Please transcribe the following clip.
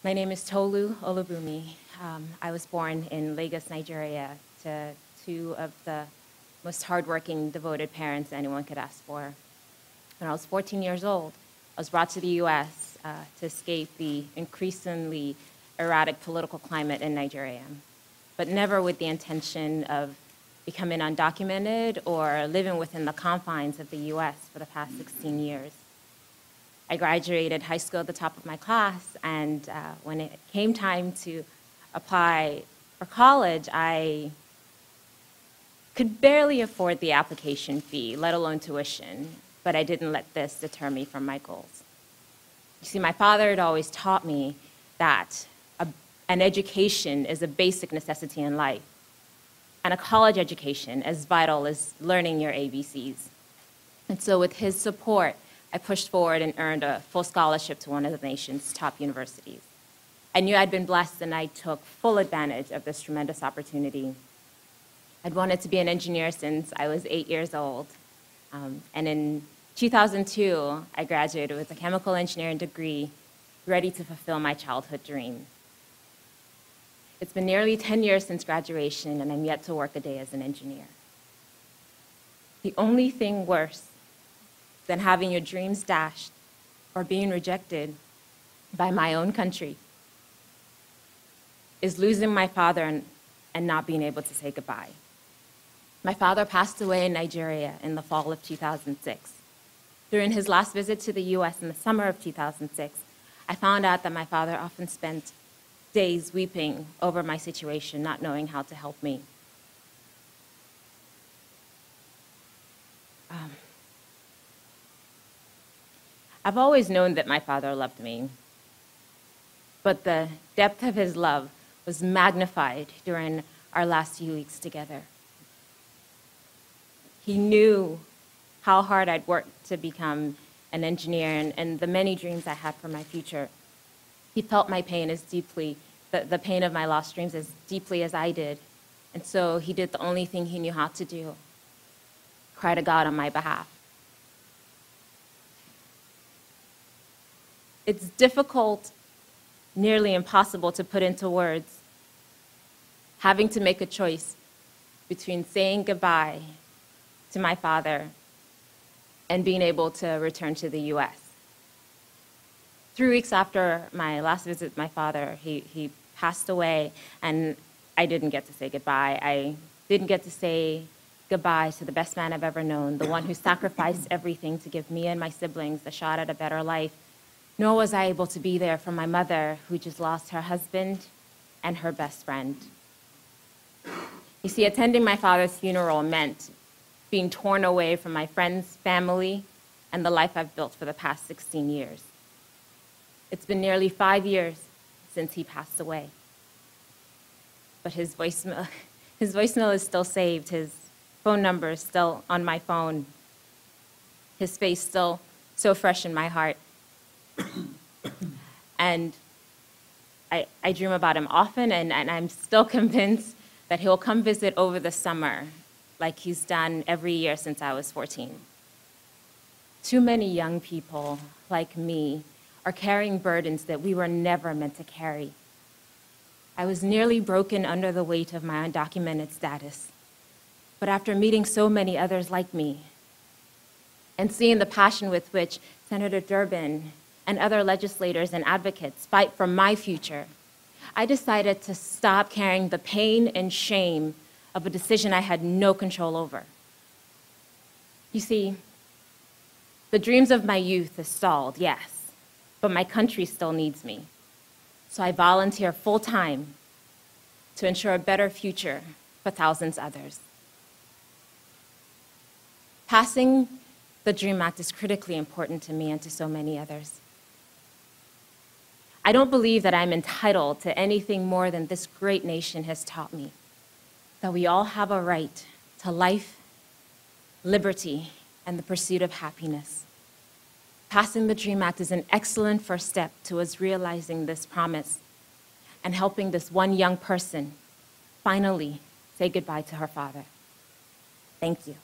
My name is Tolu Olubunmi. I was born in Lagos, Nigeria, to two of the most hardworking, devoted parents anyone could ask for. When I was 14 years old, I was brought to the US to escape the increasingly erratic political climate in Nigeria, but never with the intention of becoming undocumented or living within the confines of the US for the past 16 years. I graduated high school at the top of my class, and when it came time to apply for college, I could barely afford the application fee, let alone tuition, but I didn't let this deter me from my goals. You see, my father had always taught me that an education is a basic necessity in life, and a college education as vital as learning your ABCs. And so with his support, I pushed forward and earned a full scholarship to one of the nation's top universities. I knew I'd been blessed, and I took full advantage of this tremendous opportunity. I'd wanted to be an engineer since I was 8 years old. And in 2002, I graduated with a chemical engineering degree, ready to fulfill my childhood dream. It's been nearly 10 years since graduation, and I'm yet to work a day as an engineer. The only thing worse than having your dreams dashed or being rejected by my own country is losing my father and not being able to say goodbye. My father passed away in Nigeria in the fall of 2006. During his last visit to the US in the summer of 2006, I found out that my father often spent days weeping over my situation, not knowing how to help me. I've always known that my father loved me, but the depth of his love was magnified during our last few weeks together. He knew how hard I'd worked to become an engineer and the many dreams I had for my future. He felt my pain as deeply, the pain of my lost dreams as deeply as I did, and so he did the only thing he knew how to do, cry to God on my behalf. It's difficult, nearly impossible to put into words, having to make a choice between saying goodbye to my father and being able to return to the US. 3 weeks after my last visit with my father, he passed away, and I didn't get to say goodbye. I didn't get to say goodbye to the best man I've ever known, the one who sacrificed everything to give me and my siblings a shot at a better life. Nor was I able to be there for my mother, who just lost her husband and her best friend. You see, attending my father's funeral meant being torn away from my friends, family, and the life I've built for the past 16 years. It's been nearly 5 years since he passed away. But his voicemail is still saved, his phone number is still on my phone, his face still so fresh in my heart. And I dream about him often, and I'm still convinced that he'll come visit over the summer, like he's done every year since I was 14. Too many young people like me are carrying burdens that we were never meant to carry. I was nearly broken under the weight of my undocumented status. But after meeting so many others like me, and seeing the passion with which Senator Durbin and other legislators and advocates fight for my future, I decided to stop carrying the pain and shame of a decision I had no control over. You see, the dreams of my youth have stalled, yes, but my country still needs me. So I volunteer full-time to ensure a better future for thousands others. Passing the DREAM Act is critically important to me and to so many others. I don't believe that I'm entitled to anything more than this great nation has taught me, that we all have a right to life, liberty, and the pursuit of happiness. Passing the DREAM Act is an excellent first step towards realizing this promise and helping this one young person finally say goodbye to her father. Thank you.